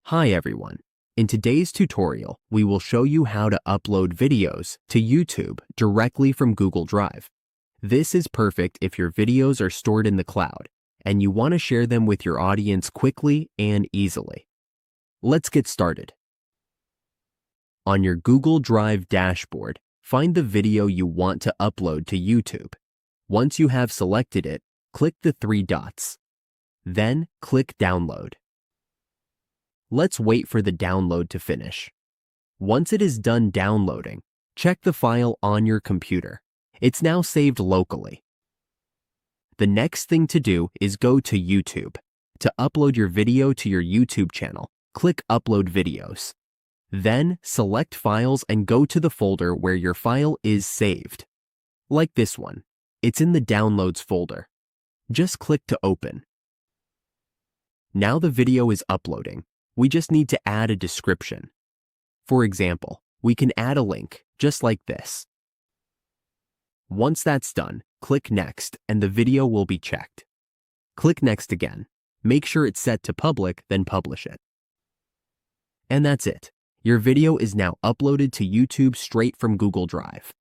Hi everyone. In today's tutorial, we will show you how to upload videos to YouTube directly from Google Drive. This is perfect if your videos are stored in the cloud and you want to share them with your audience quickly and easily. Let's get started. On your Google Drive dashboard, find the video you want to upload to YouTube. Once you have selected it, click the three dots. Then click Download. Let's wait for the download to finish. Once it is done downloading, check the file on your computer. It's now saved locally. The next thing to do is go to YouTube. To upload your video to your YouTube channel, click Upload Videos. Then select Files and go to the folder where your file is saved. Like this one. It's in the Downloads folder. Just click to open. Now the video is uploading. We just need to add a description. For example, we can add a link, just like this. Once that's done, click Next and the video will be checked. Click Next again. Make sure it's set to public, then publish it. And that's it. Your video is now uploaded to YouTube straight from Google Drive.